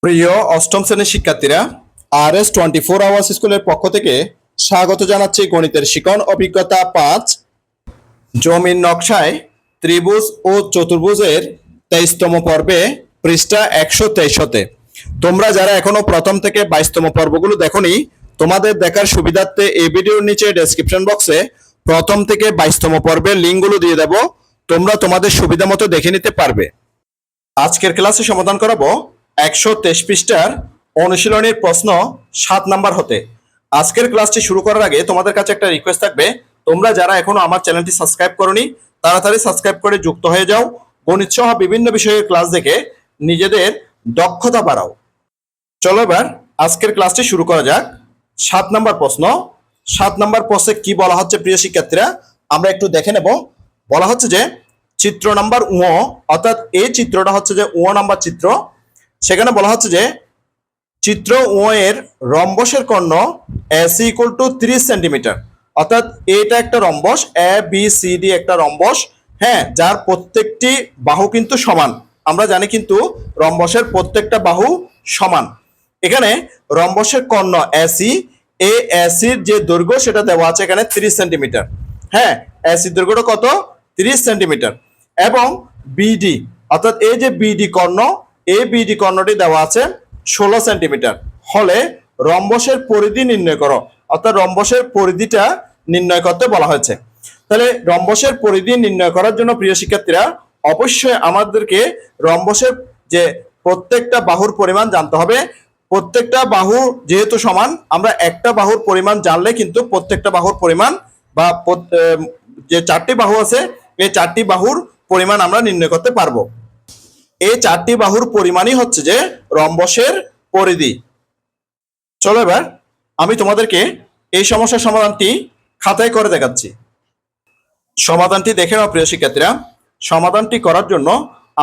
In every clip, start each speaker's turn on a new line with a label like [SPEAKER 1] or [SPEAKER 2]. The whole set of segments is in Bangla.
[SPEAKER 1] প্রিয় অষ্টম শ্রেণীর শিক্ষার্থীরা, RS24 আওয়ার্স স্কুলের পক্ষ থেকে স্বাগত জানাচ্ছি গণিতের শিখন অভিজ্ঞতা 5 জমির নকশায় ত্রিভুজ ও চতুর্ভুজের 23তম পর্বে পৃষ্ঠা 123-তে। তোমরা যারা এখনো প্রথম থেকে 22তম পর্বগুলো দেখোনি, তোমাদের দেখার সুবিধার্থে এই ভিডিওর নিচে ডেসক্রিপশন বক্সে প্রথম থেকে 22তম পর্বের লিঙ্কগুলো দিয়ে দেব, তোমরা তোমাদের সুবিধা মতো দেখে নিতে পারবে। আজকের ক্লাসে সমাধান করাবো 123 পৃষ্ঠার অনুশীলনীর প্রশ্ন 7 নাম্বার হতে। আজকের ক্লাসটি শুরু করার আগে তোমাদের কাছে একটা রিকোয়েস্ট থাকবে, তোমরা যারা এখনো আমার চ্যানেলটি সাবস্ক্রাইব করোনি তাড়াতাড়ি সাবস্ক্রাইব করে যুক্ত হয়ে যাও। গণিত সহ বিভিন্ন বিষয়ের ক্লাস দেখে নিজেদের দক্ষতা বাড়াও। চলো এবার আজকের ক্লাসটি শুরু করা যাক। 7 নাম্বার প্রশ্ন। 7 নাম্বার প্রশ্নে কি বলা হচ্ছে প্রিয় শিক্ষার্থীরা, আমরা একটু দেখে নেব। বলা হচ্ছে যে চিত্র নাম্বার ও, অর্থাৎ এই চিত্রটা হচ্ছে যে ও নাম্বার চিত্র। সেখানে বলা হচ্ছে যে চিত্র ও এর রম্বসের কর্ণ AC = 30 সেন্টিমিটার, অর্থাৎ এটা একটা রম্বস, ABCD একটা রম্বস, হ্যাঁ, যার প্রত্যেকটি বাহু কিন্তু সমান। আমরা জানি কিন্তু রম্বসের প্রত্যেকটা বাহু সমান। এখানে রম্বসের কর্ণ AC, এই ACর যে দৈর্ঘ্য সেটা দেওয়া আছে এখানে 30 সেন্টিমিটার। হ্যাঁ, AC দৈর্ঘ্যটা কত? 30 সেন্টিমিটার। এবং BD, অর্থাৎ এই যে BD কর্ণ, এই BD কর্ণটি দেওয়া আছে 16 সেন্টিমিটার। হলে রম্বসের পরিধি নির্ণয় করো, অর্থাৎ রম্বসের পরিধিটা নির্ণয় করতে বলা হয়েছে। তাহলে রম্বসের পরিধি নির্ণয় করার জন্য প্রিয় শিক্ষার্থীরা অবশ্যই আমাদেরকে রম্বসের যে প্রত্যেকটা বাহুর পরিমাণ জানতে হবে। প্রত্যেকটা বাহু যেহেতু সমান, আমরা একটা বাহুর পরিমাণ জানলে কিন্তু প্রত্যেকটা বাহুর পরিমাণ বা যে 4টি বাহু আছে এই 4টি বাহুর পরিমাণ আমরা নির্ণয় করতে পারবো। এই 4টি বাহুর পরিমাণই হচ্ছে যে রম্বসের পরিধি। চলো এবার আমি তোমাদেরকে এই সমস্যার সমাধানটি খাতায় করে দেখাচ্ছি। সমাধানটি দেখে নাও প্রিয় শিক্ষার্থীরা। সমাধানটি করার জন্য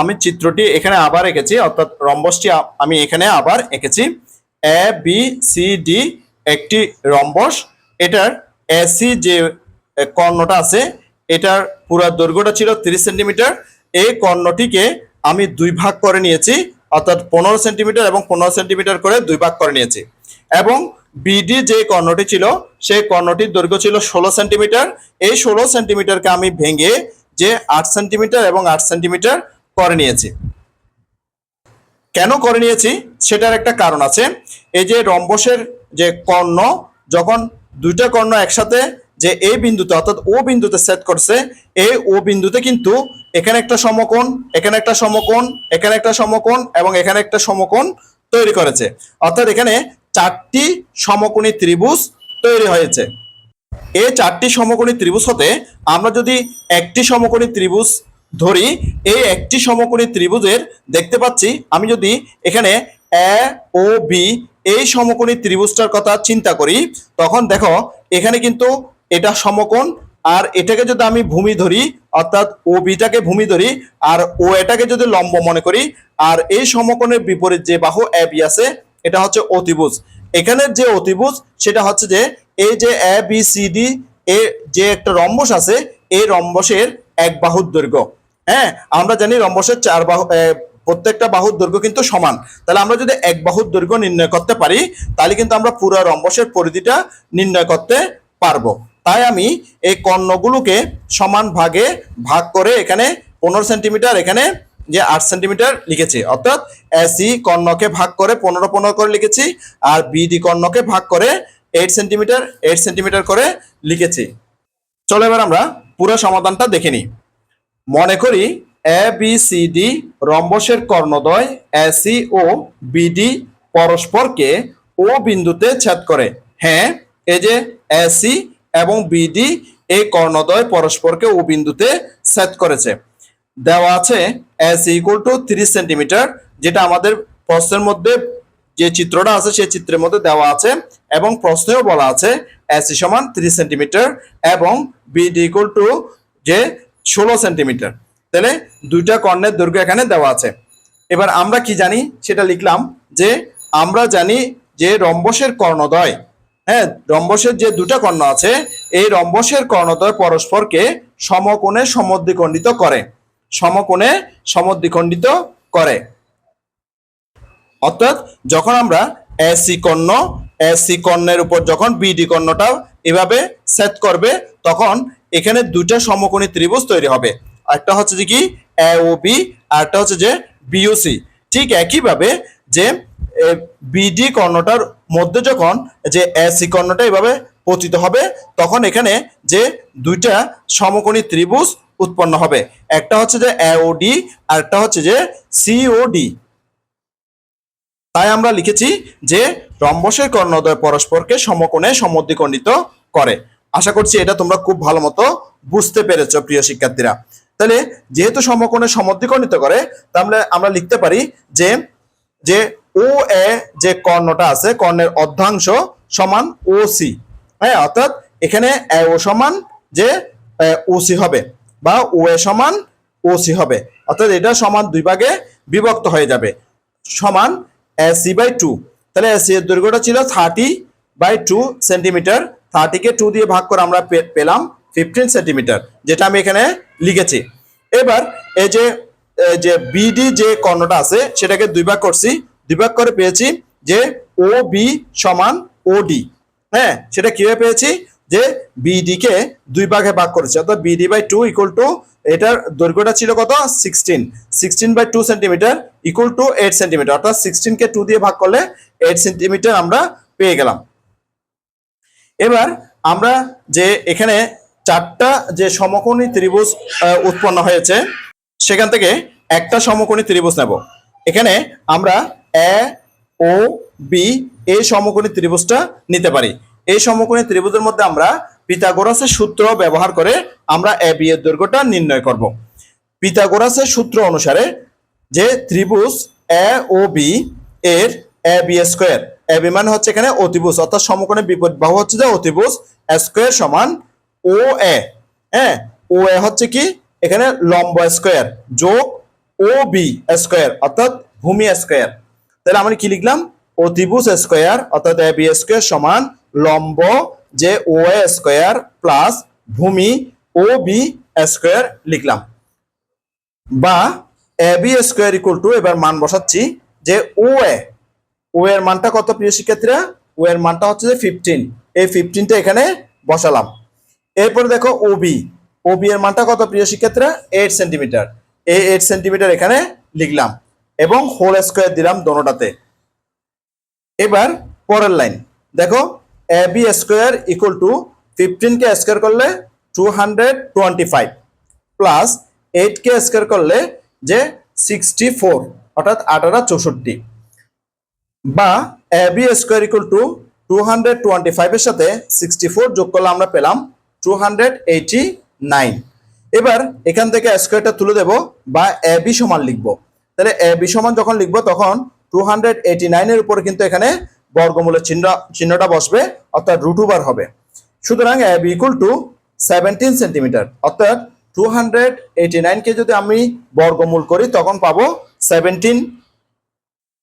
[SPEAKER 1] আমি চিত্রটি এখানে আবার এঁকেছি, অর্থাৎ রম্বসটি আমি এখানে আবার এঁকেছি। ABCD একটি রম্বস। এটার AC যে কর্ণটা আছে এটার পুরো দৈর্ঘ্যটা ছিল 30 সেন্টিমিটার। এই কর্ণটিকে আমি 2 ভাগ করে নিয়েছি, অর্থাৎ 15 সেন্টিমিটার এবং 15 সেন্টিমিটার করে 2 ভাগ করে নিয়েছি। এবং BD যে কর্ণটি ছিল সেই কর্ণটির দৈর্ঘ্য ছিল 16 সেন্টিমিটার। এই 16 সেন্টিমিটারকে আমি ভেঙে যে 8 সেন্টিমিটার এবং 8 সেন্টিমিটার করে নিয়েছি। কেন করে নিয়েছি সেটার একটা কারণ আছে। এই যে রম্বসের যে কর্ণ, যখন দুইটা কর্ণ একসাথে যে এই বিন্দুতে অর্থাৎ ও বিন্দুতে সেট করছে, এই ও বিন্দুতে কিন্তু এখানে একটা সমকোণ, এখানে একটা সমকোণ, এখানে একটা সমকোণ এবং এখানে একটা সমকোণ তৈরি করেছে। অর্থাৎ এখানে 4টি সমকোণী ত্রিভুজ তৈরি হয়েছে। এই 4টি সমকোণী ত্রিভুজ হতে আমরা যদি একটি সমকোণী ত্রিভুজ ধরি, এই একটি সমকোণী ত্রিভুজের দেখতে পাচ্ছি, আমি যদি এখানে AOB এই সমকোণী ত্রিভুজটার কথা চিন্তা করি, তখন দেখো এখানে কিন্তু এটা সমকোণ, আর এটাকে যদি আমি ভূমি ধরি, অর্থাৎ OBটাকে ভূমি ধরি, আর ও এটাকে যদি লম্ব মনে করি, আর এই সমকোণের বিপরীত যে বাহু AB আছে এটা হচ্ছে অতিভুজ। এখানের যে অতিভুজ সেটা হচ্ছে যে এই যে ABCD এ যে একটা রম্বস আছে, এই রম্বসের এক বাহুর দৈর্ঘ্য। হ্যাঁ, আমরা জানি রম্বসের 4 বাহু, প্রত্যেকটা বাহুর দৈর্ঘ্য কিন্তু সমান। তাহলে আমরা যদি এক বাহুর দৈর্ঘ্য নির্ণয় করতে পারি তাহলে কিন্তু আমরা পুরো রম্বসের পরিধিটা নির্ণয় করতে পারবো। তাই আমি এই কর্ণগুলোকে সমান ভাগে ভাগ করে এখানে 15 সেন্টিমিটার, এখানে যে 8 সেন্টিমিটার লিখেছি, অর্থাৎ AC কর্ণকে ভাগ করে 15 করে লিখেছি, আর BD কর্ণকে ভাগ করে 8 সেন্টিমিটার করে লিখেছি। চলো এবার আমরা পুরো সমাধানটা দেখে নিই। মনে করি ABCD রম্বসের কর্ণদ্বয় AC ও BD পরস্পরকে O বিন্দুতে ছেদ করে। হ্যাঁ, এই যে AC এবং BD এই কর্ণদ্বয় পরস্পরকে O বিন্দুতে ছেদ করেছে। দেওয়া আছে AC = 30 সেন্টিমিটার, যেটা আমাদের প্রশ্নের মধ্যে যে চিত্রটা আছে সেই চিত্রের মধ্যে দেওয়া আছে, এবং প্রশ্নেও বলা আছে AC = 30 সেন্টিমিটার এবং BD যে 16 সেন্টিমিটার। তাহলে দুইটা কর্ণের দৈর্ঘ্য এখানে দেওয়া আছে। এবার আমরা কি জানি সেটা লিখলাম, যে আমরা জানি যে রম্বসের কর্ণদ্বয়, হ্যাঁ, রম্বসের যে দুটা কর্ণ আছে এই রম্বসের কর্ণদ্বয় পরস্পরকে সমকোণে সমদ্বিখণ্ডিত করে, সমকোণে সমদ্বিখণ্ডিত করে। অর্থাৎ যখন আমরা এসি কর্ণের উপর যখন বিডি কর্ণটা এভাবে সেট করবে তখন এখানে দুইটা সমকোণী ত্রিভুজ তৈরি হবে। একটা হচ্ছে যে কি এ ও বি, আর একটা হচ্ছে যে বিওসি। ঠিক একইভাবে যে বিডি কর্ণটার মধ্যে যখন যে এসি কর্ণটা এভাবে পতিত হবে তখন এখানে যে দুইটা সমকোণী ত্রিভুজ উৎপন্ন হবে, একটা হচ্ছে যে এওডি আর একটা হচ্ছে যে সিওডি। তাই আমরা লিখেছি যে রম্বসের কর্ণদ্বয় পরস্পরকে সমকোণে সমদ্বিখণ্ডিত করে। আশা করছি এটা তোমরা খুব ভালো মতো বুঝতে পেরেছো প্রিয় শিক্ষার্থীরা। তাহলে যেহেতু সমকোণে সমদ্বিখণ্ডিত করে তাহলে আমরা লিখতে পারি যে যে ও এ যে কর্ণটা আছে কর্ণের অর্ধাংশ সমান ও সি। হ্যাঁ, অর্থাৎ এখানে এ ও সমান যে ও সি হবে বা ও এ সমান ও সি হবে, অর্থাৎ এটা সমান দুই ভাগে বিভক্ত হয়ে যাবে সমান এসি বাই 2। তাহলে এসি এর দৈর্ঘ্যটা ছিল 30/2 সেন্টিমিটার, 30 কে 2 দিয়ে ভাগ করে আমরা পেলাম 15 সেন্টিমিটার, যেটা আমি এখানে লিখেছি। এবার এই যে বিডি যে কর্ণটা আছে সেটাকে দুই ভাগ করছি, দুই ভাগ করে পেয়েছি যে ও বি সমান ওডি। হ্যাঁ, সেটা কিভাবে পেয়েছি যে বিডি কে দুই ভাগে ভাগ করেছি, অর্থাৎ বিডি বাই 2 ইকুয়াল টু এটার দৈর্ঘ্যটা ছিল কত 16/2 সেন্টিমিটার ইকুয়াল টু 8 সেন্টিমিটার, অর্থাৎ 16 কে 2 দিয়ে ভাগ করলে 8 সেন্টিমিটার আমরা পেয়ে গেলাম। এবার আমরা যে এখানে চারটা যে সমকোণী ত্রিভুজ উৎপন্ন হয়েছে সেখান থেকে একটা সমকোণী ত্রিভুজ নেব। এখানে আমরা এ ও বি এই সমকোণী ত্রিভুজটা নিতে পারি। এই সমকোণী ত্রিভুজের মধ্যে আমরা পিথাগোরাসের সূত্র ব্যবহার করে আমরা এ বি এর দৈর্ঘ্যটা নির্ণয় করব। পিথাগোরাসের সূত্র অনুসারে যে ত্রিভুজ এ ও বি এর এ বি স্কয়ার, এ বি মানে হচ্ছে এখানে অতিভুজ, অর্থাৎ সমকোণের বিপরীত বাহু হচ্ছে যে অতিভুজ, স্কয়ার সমান ও এ। হ্যাঁ, ও এ হচ্ছে কি এখানে লম্ব স্কয়ার যোগ ও বি স্কয়ার অর্থাৎ ভূমি স্কয়ার। তাহলে আমরা কি লিখলাম, অতিভুজ স্কয়ার অর্থাৎ এ বি স্কয়ার সমান লম্ব যে ও এ স্কয়ার প্লাস ভূমি ও বি স্কয়ার লিখলাম, বা এ বি স্কয়ার ইকুয়াল টু এবার মান বসাচ্ছি যে ও এর মানটা কত প্রিয় শিক্ষার্থীরা, ও এর মানটা হচ্ছে যে 15, এই 15টা এখানে বসালাম। এরপরে দেখো ওবি এর মানটা কত প্রিয় শিক্ষার্থীরা 8 সেন্টিমিটার, এই 8 সেন্টিমিটার এখানে লিখলাম এবং হোল স্কয়ার দিলাম দোনোটাতে। এবার পরের লাইন দেখো, A B square equal to 15 কে স্কয়ার করলে 225 প্লাস 8 কে স্কয়ার করলে যে 64 অর্থাৎ 1864, বা এ বি স্কয়ার ইকুয়াল টু 225 এর সাথে 64 যোগ করলে আমরা পেলাম 289। এবার এখান থেকে স্কয়ারটা তুলে দেব বা এ বি সমান লিখবো। তাহলে এ বি সমান যখন লিখবো তখন 289 এর উপরে কিন্তু এখানে বর্গমূলের চিহ্নটা বসবে অর্থাৎ রুট ওভার হবে। সুতরাং A B equal to 17 centimetre, অর্থাৎ 289 কে যদি আমি বর্গমূল করি তখন পাবো 17।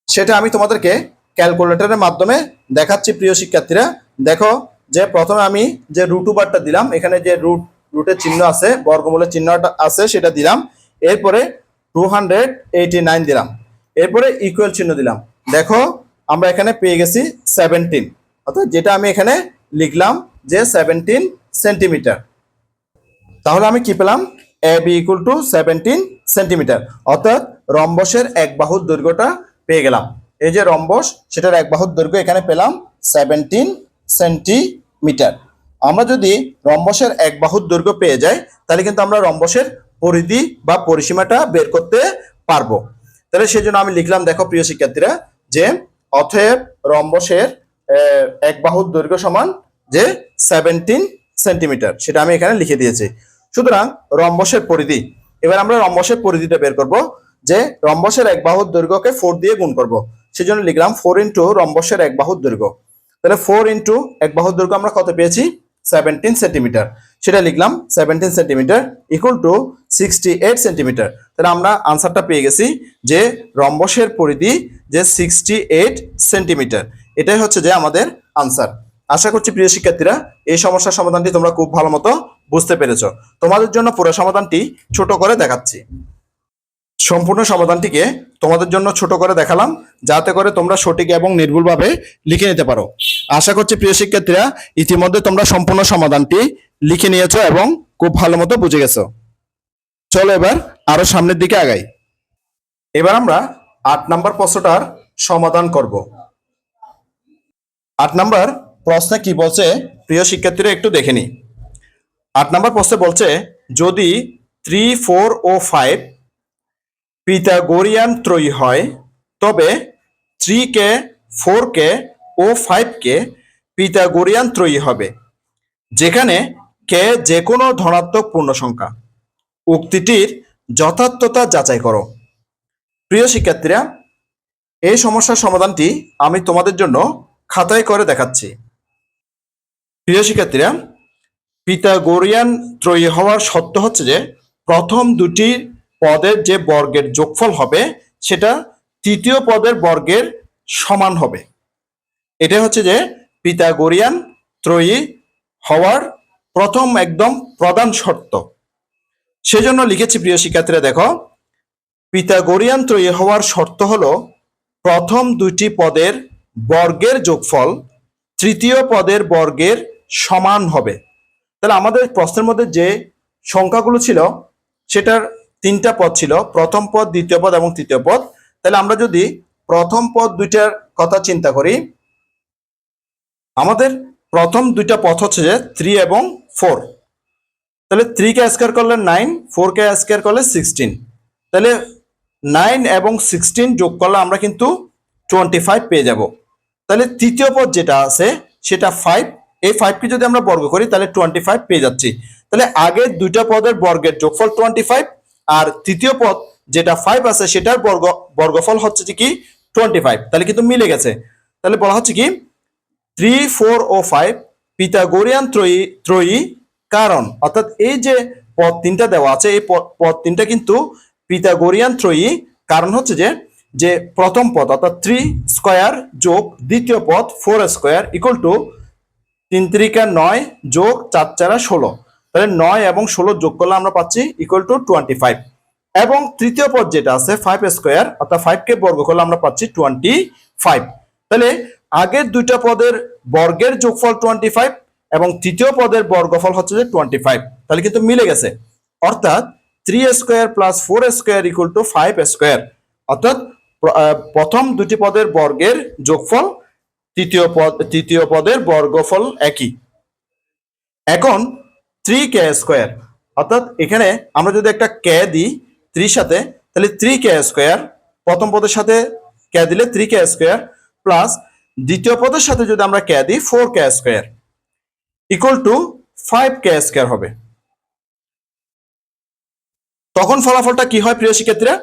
[SPEAKER 1] সেটা আমি তোমাদেরকে ক্যালকুলেটরের মাধ্যমে দেখাচ্ছি প্রিয় শিক্ষার্থীরা। দেখো যে প্রথমে আমি যে রুট ওভারটা দিলাম, এখানে যে রুটের চিহ্ন আছে বর্গমূলের চিহ্নটা আছে সেটা দিলাম, এরপরে 289 দিলাম, এরপরে ইকুয়াল চিহ্ন দিলাম। দেখো আমরা এখানে পেয়ে গেছি 17, অর্থাৎ যেটা আমি এখানে লিখলাম যে 17 সেন্টিমিটার। তাহলে আমি কি পেলাম, A B equal to 17 centimetre, অর্থাৎ রম্বসের এক বাহুর দৈর্ঘ্যটা পেয়ে গেলাম। এই যে রম্বস সেটার এক বাহুর দৈর্ঘ্য এখানে পেলাম 17 সেন্টিমিটার। আমরা যদি রম্বসের এক বাহুর দৈর্ঘ্য পেয়ে যাই তাহলে কিন্তু আমরা রম্বসের পরিধি বা পরিসীমাটা বের করতে পারবো। তাহলে সেই জন্য আমি লিখলাম, দেখো প্রিয় শিক্ষার্থীরা, যে অতএব রম্বসের এক বাহুর দৈর্ঘ্য সমান যে 17 সেন্টিমিটার, সেটা আমি এখানে লিখে দিয়েছি। সুতরাং রম্বসের পরিধি, এবার আমরা রম্বসের পরিধিটা বের করব, যে রম্বসের এক বাহুর দৈর্ঘ্যকে 4 দিয়ে গুণ করব, সেজন্য লিখলাম 4 ইন্টু রম্বসের এক বাহুর দৈর্ঘ্য। তাহলে 4 ইন্টু এক বাহুর দৈর্ঘ্য আমরা কত পেয়েছি 17 সেন্টিমিটার, সেটা লিখলাম 17 সেন্টিমিটার ইকুয়াল টু 68 সেন্টিমিটার। তাহলে আমরা আনসারটা পেয়ে গেছি যে রম্বসের পরিধি যে 68 সেন্টিমিটার, এটাই হচ্ছে যে আমাদের আনসার। আশা করছি প্রিয় শিক্ষার্থীরা এই সমস্যার সমাধানটি তোমরা খুব ভালো মতো বুঝতে পেরেছো। তোমাদের জন্য পুরো সমাধানটি ছোট করে দেখাচ্ছি। সম্পূর্ণ সমাধানটিকে তোমাদের জন্য ছোট করে দেখালাম, যাতে করে তোমরা সঠিক এবং নির্ভুলভাবে লিখে নিতে পারো। আশা করছি প্রিয় শিক্ষার্থীরা ইতিমধ্যে তোমরা সম্পূর্ণ সমাধানটি লিখে নিয়েছো এবং খুব ভালো মতো বুঝে গেছো। চলো এবার আরো সামনের দিকে আগাই। এবার আমরা 8 নাম্বার প্রশ্নটার সমাধান করব। 8 নাম্বার প্রশ্নে কি বলছে প্রিয় শিক্ষার্থীরা একটু দেখে নি। 8 নাম্বার প্রশ্নে বলছে, যদি 3, 4 ও 5 পিথাগোরিয়ান ত্রয়ী হয়, তবে 3কে, 4কে ও 5কে পিথাগোরিয়ান ত্রয়ী হবে, যেখানে কে যে কোনো ধনাত্মক পূর্ণ সংখ্যা। উক্তিটির যথার্থতা যাচাই করো। প্রিয় শিক্ষার্থীরা, এই সমস্যার সমাধানটি আমি তোমাদের জন্য খাতায় করে দেখাচ্ছি। প্রিয় শিক্ষার্থীরা, পিথাগোরিয়ান ত্রয়ী হওয়ার শর্ত হচ্ছে যে প্রথম দুটি পদের যে বর্গের যোগফল হবে সেটা তৃতীয় পদের বর্গের সমান হবে। এটা হচ্ছে যে পিথাগোরিয়ান ত্রয়ী হওয়ার প্রথম একদম প্রধান শর্ত। সেজন্য লিখেছি প্রিয় শিক্ষার্থীরা, দেখো, পিথাগোরিয়ান ত্রয়ী হওয়ার শর্ত হলো প্রথম দুটি পদের বর্গের যোগফল তৃতীয় পদের বর্গের সমান হবে। তাহলে আমাদের প্রশ্নের মধ্যে যে সংখ্যাগুলো ছিল সেটার 3টা পদ ছিল, প্রথম পদ, দ্বিতীয় পদ এবং তৃতীয় পদ। তাহলে আমরা যদি প্রথম পদ দুইটার কথা চিন্তা করি, আমাদের প্রথম দুইটা পদ হচ্ছে যে 3 এবং 4। তাহলে 3কে স্কয়ার করলে 9, 4কে স্কয়ার করলে 16। তাহলে 9 এবং 16 যোগ করলে আমরা কিন্তু 25 পেয়ে যাব। তাহলে তৃতীয় পদ যেটা আছে সেটা 5, এই 5কে যদি আমরা বর্গ করি তাহলে 25 পেয়ে যাচ্ছি। তাহলে আগের দুইটা পদের বর্গের যোগফল 25, আর তৃতীয় পদ যেটা 5 আছে সেটার বর্গফল হচ্ছে কি 25। তাহলে কিন্তু মিলে গেছে। তাহলে বলা হচ্ছে কি 3, 4 ও 5 পিথাগোরিয়ান ত্রয়ী কারণ, অর্থাৎ এই যে পদ 3টা দেওয়া আছে এই পদ 3টা কিন্তু পিথাগোরিয়ান ত্রয়ী কারণ হচ্ছে যে যে প্রথম পদ অর্থাৎ 3 স্কয়ার যোগ দ্বিতীয় পদ 4 স্কয়ার ইকুয়াল টু 3 3 9 যোগ 4 4 16। তাহলে 9 এবং 16 যোগ করলে আমরা পাচ্ছি ইকুয়াল টু 25। এবং তৃতীয় পদ যেটা আছে 5 স্কয়ার অর্থাৎ 5কে বর্গ করলে আমরা পাচ্ছি 25। তাহলে আগের দুইটা পদের বর্গের যোগফল 25 এবং তৃতীয় পদের বর্গফল হচ্ছে যে 25। তাহলে কিন্তু মিলে গেছে। অর্থাৎ 3 square plus 4 square equal two 5 square. অর্থাৎ প্রথম দুটি পদের বর্গের যোগফল তৃতীয় পদের বর্গফল একই। এখন 3k স্কয়ার, অর্থাৎ এখানে আমরা যদি একটা কে দিই 3 সাথে, তাহলে 3k স্কয়ার, প্রথম পদের সাথে কে দিলে 3k স্কয়ার প্লাস দ্বিতীয় পদের সাথে যদি আমরা কে দিই 4k square equal two 5k square হবে। তখন ফলাফলটা কি হয় প্রিয় শিক্ষার্থীরা?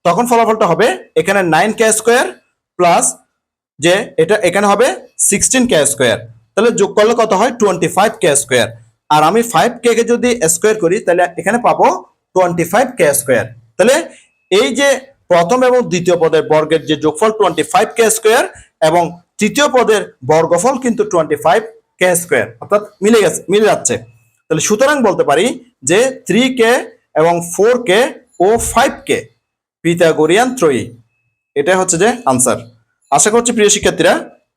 [SPEAKER 1] তখন ফলাফলটা হবে এখানে 9k স্কয়ার প্লাস যে এটা এখানে হবে 16k স্কয়ার। তাহলে যোগ করলে কত হয় 25k স্কয়ার। আর আমি 5k কে যদি স্কয়ার করি তাহলে এখানে পাবো 25k স্কয়ার। তাহলে এই যে প্রথম এবং দ্বিতীয় পদের বর্গের যে যোগফল 25k স্কয়ার এবং তৃতীয় পদের বর্গফল কিন্তু 25k স্কয়ার, অর্থাৎ মিলে যাচ্ছে। তাহলে সুতরাং বলতে পারি যে 3k এবং 4k ও 5k পিথাগোরিয়ান ত্রয়ী। এটা হচ্ছে যে আনসার। আশা করছি প্রিয় শিক্ষার্থীরা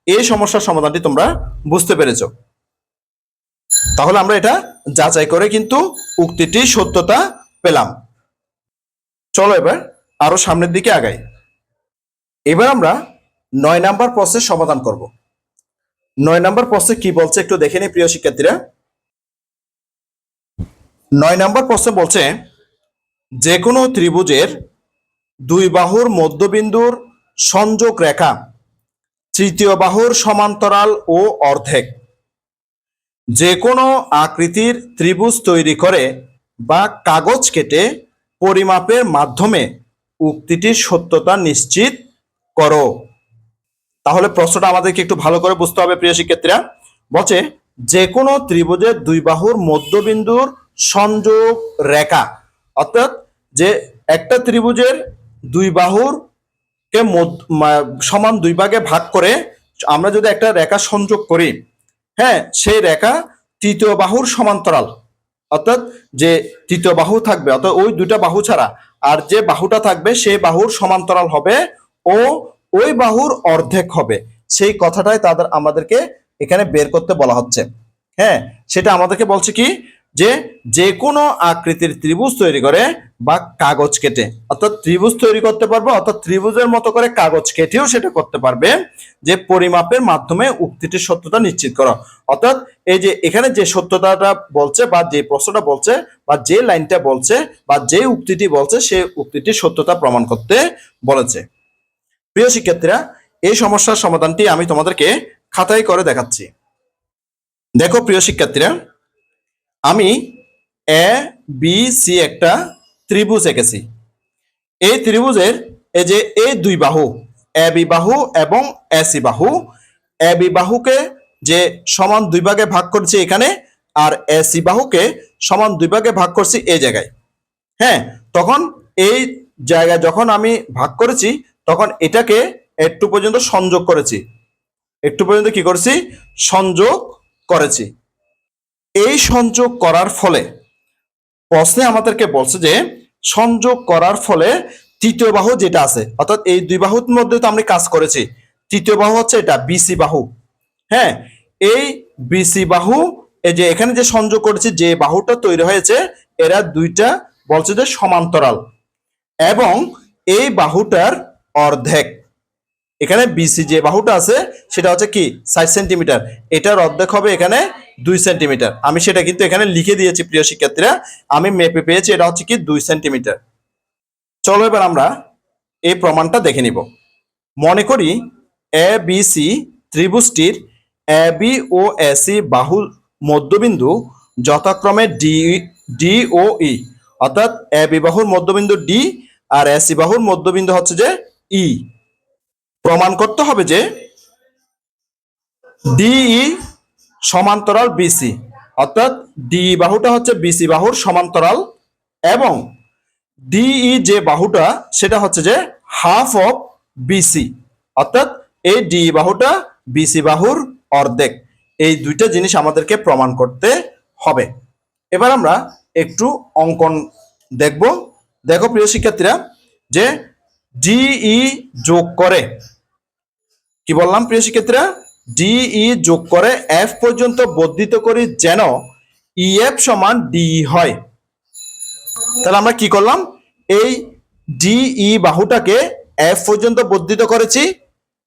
[SPEAKER 1] এই সমস্যার সমাধানটি তোমরা বুঝতে পেরেছো। তাহলে আমরা এটা যাচাই করে কিন্তু উক্তিটির সত্যতা পেলাম। চলো এবার আরো সামনের দিকে আগাই। এবার আমরা 9 নাম্বার প্রশ্নের সমাধান করব। 9 নাম্বার প্রশ্নে কি বলছে একটু দেখে নিই প্রিয় শিক্ষার্থীরা। 9 নাম্বার প্রশ্নে বলছে, যে কোনো ত্রিভুজের দুই বাহুর মধ্যবিন্দুর সংযোগ রেখা তৃতীয় বাহুর সমান্তরাল ও অর্ধেক যে কোনো আকৃতির ত্রিভুজ তৈরি করে বা কাগজ কেটে পরিমাপের মাধ্যমে উক্তিটির সত্যতা নিশ্চিত করো। তাহলে প্রশ্নটা আমাদেরকে একটু ভালো করে বুঝতে হবে প্রিয় শিক্ষার্থীরা। বলছে যে কোনো ত্রিভুজের দুই বাহুর মধ্যবিন্দুর সংযোগ রেখা, অর্থাৎ যে একটা ত্রিভুজের দুই বাহুর কে সমান দুই ভাগে ভাগ করে আমরা যদি একটা রেখা সংযোগ করি, হ্যাঁ, সেই রেখা তৃতীয় বাহুর সমান্তরাল, অর্থাৎ যে তৃতীয় বাহু থাকবে, অর্থাৎ ওই দুটা বাহু ছাড়া আর যে বাহুটা থাকবে সেই বাহুর সমান্তরাল হবে ও ওই বাহুর অর্ধেক হবে, সেই কথাটাই আমাদেরকে এখানে বের করতে বলা হচ্ছে। হ্যাঁ, সেটা আমাদেরকে বলছে কি, যে যে কোনো আকৃতির ত্রিভুজ তৈরি করে বা কাগজ কেটে, অর্থাৎ ত্রিভুজ তৈরি করতে পারবে, অর্থাৎ ত্রিভুজের মতো করে কাগজ কেটেও সেটা করতে পারবে, যে পরিমাপের মাধ্যমে উক্তিটির সত্যতা নিশ্চিত করো। অর্থাৎ এই যে এখানে যে সত্যতাটা বলছে বা যে প্রশ্নটা বলছে বা যে লাইনটা বলছে বা যে উক্তিটি বলছে সেই উক্তিটির সত্যতা প্রমাণ করতে বলেছে। প্রিয় শিক্ষার্থীরা, এই সমস্যার সমাধানটি আমি তোমাদেরকে খাতায় করে দেখাচ্ছি। দেখো প্রিয় শিক্ষার্থীরা, আমি এ বি সি একটা ত্রিভুজ এঁকেছি। এই ত্রিভুজের এই যে এই দুই বাহু, এ বি বাহু এবং এ সি বাহু, এ বি বাহুকে যে সমান দুই ভাগে ভাগ করছি এখানে, আর এ সি বাহুকে সমান দুই ভাগে ভাগ করছি এই জায়গায়। হ্যাঁ, তখন এই জায়গায় যখন আমি ভাগ করেছি তখন এটাকে একটু পর্যন্ত সংযোগ করেছি, একটু পর্যন্ত কি করেছি, সংযোগ করেছি। এই সংযোগ করার ফলে প্রশ্নে আমাদেরকে বলছে যে সংযোগ করার ফলে তৃতীয় বাহু যেটা আছে, অর্থাৎ এই দুই বাহুর মধ্যে তো আমরা কাজ করেছি, তৃতীয় বাহু হচ্ছে এটা বিসি বাহু। হ্যাঁ, এই বিসি বাহু, এই যে এখানে যে সংযোগ করেছি যে বাহুটা তৈরি হয়েছে, এরা দুইটা বলছে যে সমান্তরাল এবং এই বাহুটার অর্ধেক, এখানে বিসি যে বাহুটা আছে সেটা হচ্ছে কি 60 সেন্টিমিটার, এটার অর্ধেক হবে এখানে 2 সেন্টিমিটার। আমি সেটা কিন্তু এখানে লিখে দিয়েছি প্রিয় শিক্ষার্থীরা, আমি মেপে পেয়েছি এটা হচ্ছে কি 2 সেন্টিমিটার। চলো এবার আমরা এই প্রমাণটা দেখে নিব। মনে করি এ বি সি ত্রিভুজটির এ বি ও এ সি বাহুর মধ্যবিন্দু যথাক্রমে ডি ডি ও ই, অর্থাৎ এ বি বাহুর মধ্যবিন্দু ডি আর এ সি বাহুর মধ্যবিন্দু হচ্ছে যে ই। প্রমাণ করতে হবে যে ডিই সমান্তরাল বিসি, অর্থাৎ ডি বাহুটা হচ্ছে বিসি বাহুর সমান্তরাল এবং ডিই যে বাহুটা সেটা হচ্ছে যে হাফ অফ বিসি, অর্থাৎ এই ডি বাহুটা বিসি বাহুর অর্ধেক। এই দুইটা জিনিস আমাদেরকে প্রমাণ করতে হবে। এবার আমরা একটু অঙ্কন দেখব। দেখো প্রিয় শিক্ষার্থীরা, যে ডিই যোগ করে, কি বললাম প্রিয় শিক্ষার্থীরা, ডিই যোগ করে এফ পর্যন্ত বর্ধিত করি যেন ইএফ সমান ডিই হয়। তাহলে আমরা কি করলাম, এই ডিই বাহুটাকে এফ পর্যন্ত বর্ধিত করেছি,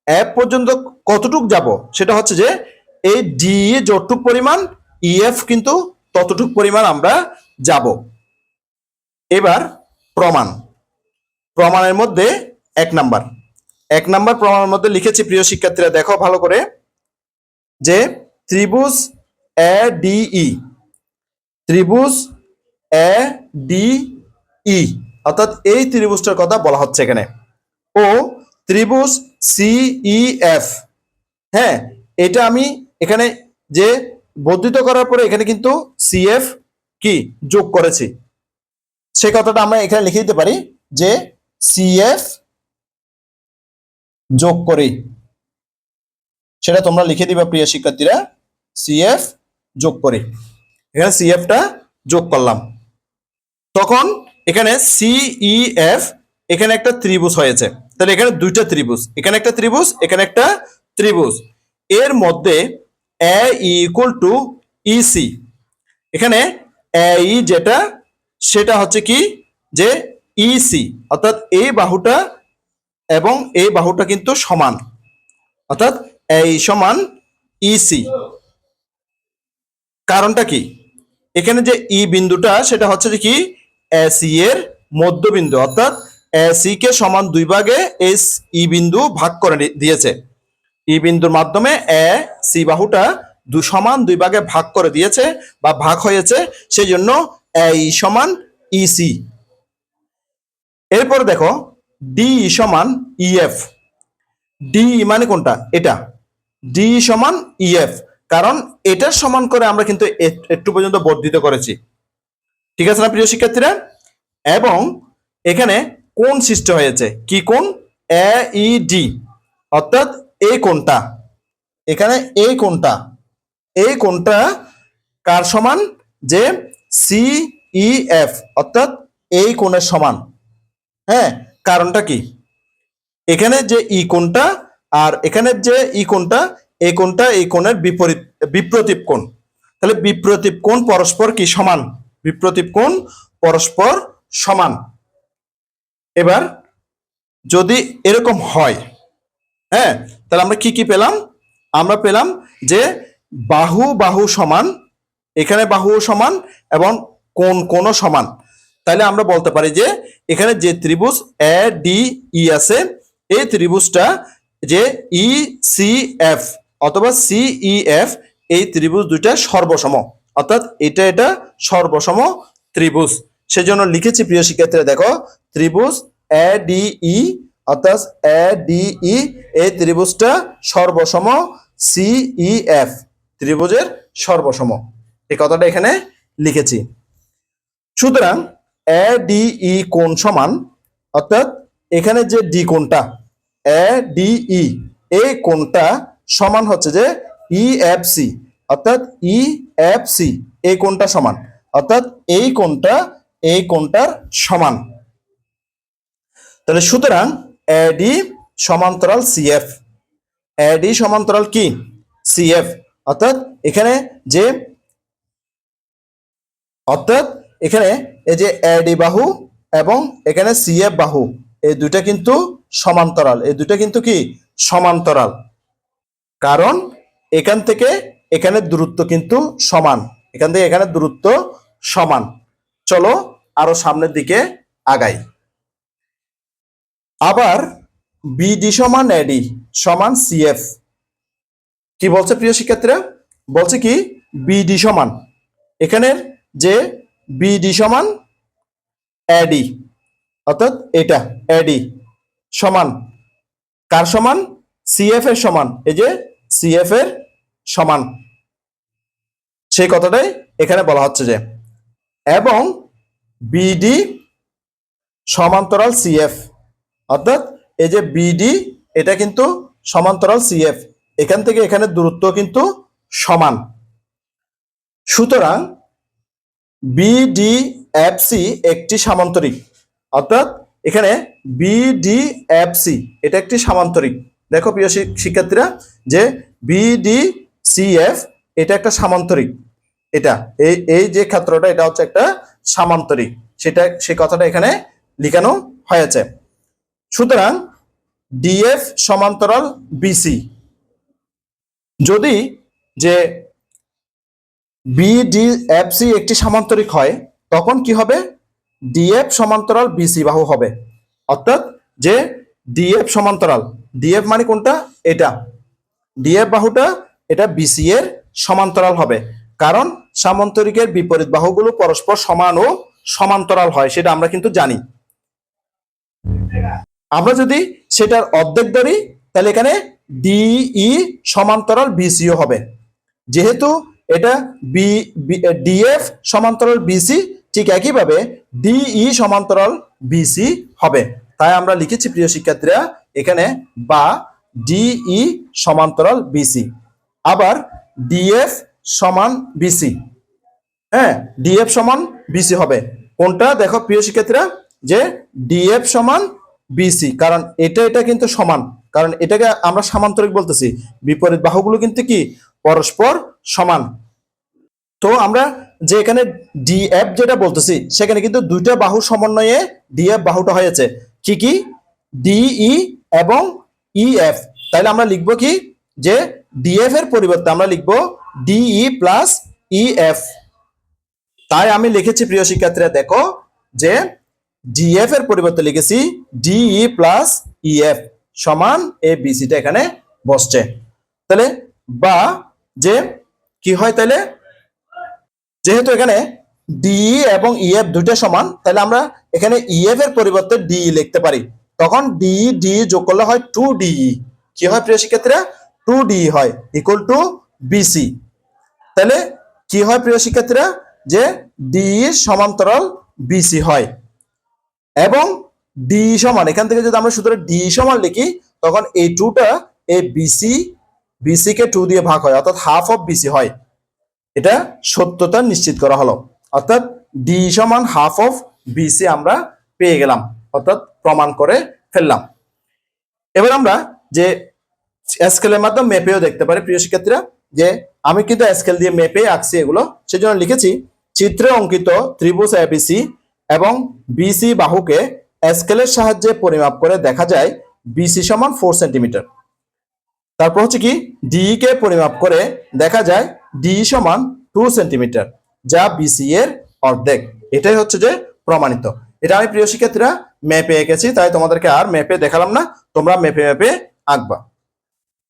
[SPEAKER 1] এফ পর্যন্ত কতটুক যাব সেটা হচ্ছে যে এই ডিই যতটুক পরিমাণ, ইএফ কিন্তু ততটুক পরিমাণ আমরা যাব। এবার প্রমাণ, প্রমাণের মধ্যে এক নাম্বার প্রমাণের মধ্যে লিখেছি প্রিয় শিক্ষার্থীরা, দেখো ভালো করে, যে ত্রিভুজ এ ডিই, ত্রিভুজ এ ডিই, অর্থাৎ এই ত্রিভুজটার কথা বলা হচ্ছে এখানে, ও ত্রিভুজ সিইএফ। হ্যাঁ, এটা আমি এখানে যে বর্ধিত করার পরে এখানে কিন্তু সিএফ কি যোগ করেছি, সেই কথাটা আমরা এখানে লিখে দিতে পারি যে সিএফ যোগ করি, সেটা তোমরা লিখে দিবা প্রিয় শিক্ষার্থীরা, সিএফ যোগ করি। এখানে সিএফটা যোগ করলাম, তখন এখানে সিইএফ, এখানে একটা ত্রিভুজ হয়েছে, তাহলে এখানে দুইটা ত্রিভুজ, এখানে একটা ত্রিভুজ, এখানে একটা ত্রিভুজ, এর মধ্যে এ ইকুয়াল টু ইসি, এখানে এ ই যেটা সেটা হচ্ছে কি যে ইসি, অর্থাৎ এই বাহুটা এবং এই বাহুটা কিন্তু সমান, অর্থাৎ এই সমান ইসি। কারণটা কি, এখানে যে ই বিন্দুটা সেটা হচ্ছে যে কি এসি এর মধ্যবিন্দু, অর্থাৎ এসি কে সমান দুই ভাগে এস ই বিন্দু ভাগ করে দিয়েছে, ই বিন্দুর মাধ্যমে এ সি বাহুটা সমান দুই ভাগে ভাগ করে দিয়েছে বা ভাগ হয়েছে, সেই জন্য এই সমান ইসি। এরপর দেখো ডি সমান ইএফ, ডি মানে কোনটা, এটা ডি সমান ইএফ, কারণ এটার সমান করে আমরা কিন্তু একটু পর্যন্ত বর্ধিত করেছি, ঠিক আছে না প্রিয় শিক্ষার্থীরা। এবং এখানে কোণ সৃষ্টি হয়েছে, কি কোণ, এ ই ডি, অর্থাৎ এই কোণটা, এখানে এই কোণটা কার সমান, যে সি ই এফ অর্থাৎ এই কোণের সমান। হ্যাঁ, কারণটা কি, এখানে যে ই কোণটা আর এখানে যে ই কোণটা, এই কোণটা এই কোণের বিপ্রতীপ কোণ। তাহলে বিপ্রতীপ কোণ পরস্পর কি সমান, বিপ্রতীপ কোণ পরস্পর সমান। এবার যদি এরকম হয়, হ্যাঁ, তাহলে আমরা কি কি পেলাম, আমরা পেলাম যে বাহু বাহু সমান, এখানে বাহু সমান এবং কোণ কোণও সমান। তাহলে আমরা বলতে পারি যে এখানে যে ত্রিভুজ এ ডি ই আছে, এই ত্রিভুজটা যে ই সি এফ অথবা সি ই এফ, এই ত্রিভুজ দুইটা সর্বসম, অর্থাৎ এটা এটা সর্বসম ত্রিভুজ। সেজন্য লিখেছি প্রিয় শিক্ষার্থীরা, দেখো ত্রিভুজ এ ডি ই অর্থাৎ এ ডি ই, এই ত্রিভুজটা সর্বসম সি ই এফ, ত্রিভুজের সর্বসম, এই কথাটা এখানে লিখেছি। সুতরাং এ ডি ই কোণ সমান, অর্থাৎ এখানে যে ডি কোণটা এ ডি ই, এই কোণটা সমান হচ্ছে যে ই এফ সি, অর্থাৎ ই এফ সি, এই কোণটা সমান, অর্থাৎ এই কোণটা এই কোণটার সমান। তাহলে সুতরাং এডি সমান্তরাল সিএফ, এডি সমান্তরাল কি সিএফ, অর্থাৎ এখানে যে অর্থাৎ এখানে এই যে এডি বাহু এবং এখানে সিএফ বাহু, এই দুইটা কিন্তু সমান্তরাল, এই দুইটা কিন্তু কি সমান্তরাল, কারণ এখান থেকে এখানে দূরত্ব কিন্তু সমান, এখান থেকে এখানে দূরত্ব সমান। চলো আরো সামনের দিকে আগাই। আবার বিডি সমান এডি সমান সিএফ, কি বলছে প্রিয় শিক্ষার্থীরা, বলছে কি বিডি সমান, এখানের যে বিডি সমান এডি, অর্থাৎ এটা এডি সমান কার সমান, সিএফ এর সমান, এই যে সিএফ এর সমান, সেই কথাটাই এখানে বলা হচ্ছে যে, এবং বিডি সমান্তরাল সিএফ, অর্থাৎ এই যে বিডি এটা কিন্তু সমান্তরাল সিএফ, এখান থেকে এখানে দূরত্ব কিন্তু সমান। সুতরাং বিডিএফসি একটি সামান্তরিক, অর্থাৎ এখানে বিডিএফসি এটা একটি সামান্তরিক। দেখো প্রিয় শিক্ষার্থীরা যে বিডিসিএফ এটা একটা সামান্তরিক, এটা এই এই যে ক্ষেত্রটা এটা হচ্ছে একটা সামান্তরিক, সেটা সেই কথাটা এখানে লিখানো হয়েছে। সুতরাং ডিএফ সমান্তরাল বিসি, যদি যে বিডিএফসি একটি সামান্তরিক হয় তখন কি হবে, ডিএফ সমান্তরাল বিসি বাহু হবে, অর্থাৎ যে ডিএফ সমান্তরাল, ডিএফ মানে কোনটা, এটা ডিএফ বাহুটা এটা বিসি এর সমান্তরাল হবে, কারণ সামান্তরিকের বিপরীত বাহুগুলো পরস্পর সমান ও সমান্তরাল হয়, সেটা আমরা কিন্তু জানি। আমরা যদি সেটার অর্ধেক ধরি তাহলে এখানে ডিই সমান্তরাল বিসিও হবে, যেহেতু এটা ডিএফ সমান্তরাল বিসি, ঠিক একইভাবে ডিই সমান্তরাল বিসি হবে। তাই আমরা লিখেছি প্রিয় শিক্ষার্থীরা এখানে বা ডিই সমান্তরাল বিসি। আবার ডিএফ সমান বিসি, হ্যাঁ ডিএফ সমান বিসি হবে, কোনটা দেখো প্রিয় শিক্ষার্থীরা যে ডিএফ সমান বিসি, কারণ এটা এটা কিন্তু সমান, কারণ এটাকে আমরা সামান্তরিক বলতেছি, বিপরীত বাহুগুলো কিন্তু কি পরস্পর সমান। তো আমরা যে এখানে ডিএফ যেটা বলতেছি সেখানে কিন্তু দুইটা বাহু সমন্বয়ে ডিএফ বাহুটা হয়েছে, কি কি ডিই এবং ইএফ। তাহলে আমরা লিখবো কি যে ডিএফ এর পরিবর্তে আমরা লিখবো ডিই প্লাস ইএফ। তাই আমি লিখেছি প্রিয় শিক্ষার্থীরা, দেখো যে ডিএফ এর পরিবর্তে লিখেছি ডিই প্লাস ইএফ সমান এ বিসিটা এখানে বসছে। তাহলে বা যে কি হয়, তাহলে যেহেতু এখানে ডিই এবং ইএফ দুইটা সমান, তাহলে আমরা এখানে ইএফ এর পরিবর্তে ডিই লিখতে পারি, তখন ডিই ডিই যোগ করলে হয় 2ডিই, কি হয় প্রিয় শিক্ষার্থীরা 2ডিই হয় ইকুয়াল টু বিসি। তাহলে কি হয় প্রিয় শিক্ষার্থীরা যে ডিই সমান্তরাল বিসি হয়, এবং ডি সমান এখান থেকে যদি আমরা সুতরাং ডি সমান লিখি তখন এই 2টা এই বিসি কে 2 দিয়ে ভাগ হয়, অর্থাৎ হাফ অফ বিসি হয়, এটা সত্যতা নিশ্চিত করা হলো। অর্থাৎ ডি সমান হাফ অফ বিসি আমরা পেয়ে গেলাম, অর্থাৎ প্রমাণ করে ফেললাম। এবার আমরা যে স্কেলের মাধ্যমে মেপেও দেখতে পারি প্রিয় শিক্ষার্থীরা, যে আমি কিন্তু স্কেল দিয়ে মেপে আঁকছি এগুলো, সেজন্য লিখেছি চিত্রে অঙ্কিত ত্রিভুজ এবিসি এবং বিসি বাহুকে স্কেলের সাহায্যে পরিমাপ করে দেখা যায় বিসি সমান 4 সেন্টিমিটার। তারপর হচ্ছে কি ডি কে পরিমাপ করে দেখা যায় ডি সমান 2 সেন্টিমিটার, যা বিসি এর অর্ধেক। এটাই হচ্ছে যে প্রমাণিত। এটা আমি প্রিয় শিক্ষার্থীরা ম্যাপে এঁকেছি, তাই তোমাদেরকে আর ম্যাপে দেখালাম না, তোমরা ম্যাপে ম্যাপে আঁকবা।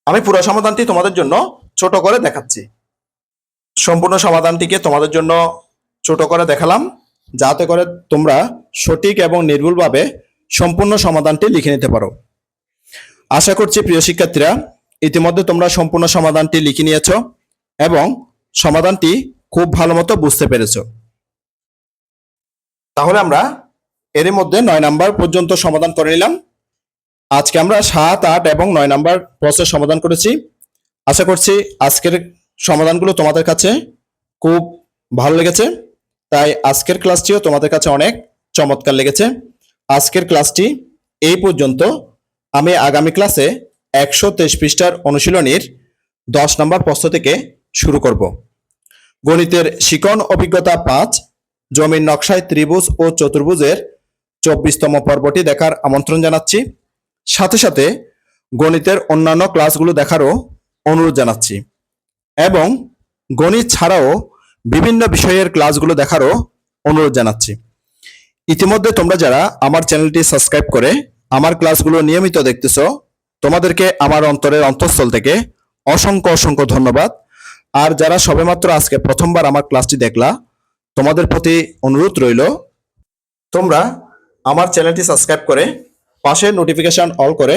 [SPEAKER 1] আমি পুরো সমাধানটি তোমাদের জন্য ছোট করে দেখাচ্ছি। সম্পূর্ণ সমাধানটিকে তোমাদের জন্য ছোট করে দেখালাম, যাতে করে তোমরা সঠিক এবং নির্ভুলভাবে সম্পূর্ণ সমাধানটি লিখে নিতে পারো। আশা করছি প্রিয় শিক্ষার্থীরা ইতিমধ্যে তোমরা সম্পূর্ণ সমাধানটি লিখে নিয়েছো এবং সমাধানটি খুব ভালো মতো বুঝতে পেরেছো। তাহলে আমরা এর মধ্যে 9 নাম্বার পর্যন্ত সমাধান করে নিলাম। আজকে আমরা 7, 8 এবং 9 নাম্বার প্রশ্নের সমাধান করেছি। আশা করছি আজকের সমাধানগুলো তোমাদের কাছে খুব ভালো লেগেছে, তাই আজকের ক্লাসটিও তোমাদের কাছে অনেক চমৎকার লেগেছে। আজকের ক্লাসটি এই পর্যন্ত। আমি আগামী ক্লাসে 123 পৃষ্ঠার অনুশীলনীর 10 নম্বর প্রশ্ন থেকে শুরু করব। গণিতের শিকন অভিজ্ঞতা 5 জমির নকশায় ত্রিভুজ ও চতুর্ভুজের 24তম পর্বটি দেখার আমন্ত্রণ জানাচ্ছি। সাথে সাথে গণিতের অন্যান্য ক্লাসগুলো দেখারও অনুরোধ জানাচ্ছি এবং গণিত ছাড়াও বিভিন্ন বিষয়ের ক্লাসগুলো দেখারও অনুরোধ জানাচ্ছি। ইতিমধ্যে তোমরা যারা আমার চ্যানেলটি সাবস্ক্রাইব করে আমার ক্লাসগুলো নিয়মিত দেখতেছো, তোমাদেরকে আমার অন্তরের অন্তঃস্থল থেকে অসংখ্য অসংখ্য ধন্যবাদ। আর যারা সবেমাত্র আজকে প্রথমবার আমার ক্লাসটি দেখলা, তোমাদের প্রতি অনুরোধ রইল তোমরা আমার চ্যানেলটি সাবস্ক্রাইব করে পাশে নোটিফিকেশন অল করে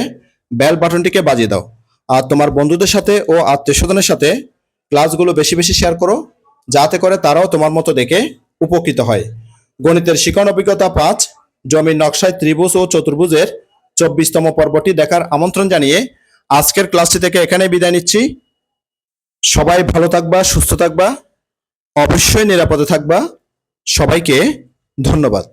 [SPEAKER 1] বেল বাটনটিকে বাজিয়ে দাও। আর তোমার বন্ধুদের সাথে ও আত্মীয়স্বজনের সাথে ক্লাসগুলো বেশি বেশি শেয়ার করো, যাতে করে তারাও তোমার মতো দেখে উপকৃত হয়। গণিতের শিকন অভিজ্ঞতা 5 জমির নকশায় ত্রিভুজ ও চতুর্ভুজের 24তম পর্বটি দেখার আমন্ত্রণ জানিয়ে আজকের ক্লাসটি থেকে এখানে বিদায় নিচ্ছি। সবাই ভালো থাকবা, সুস্থ থাকবা, অবশ্যই নিরাপদে থাকবা। সবাইকে ধন্যবাদ।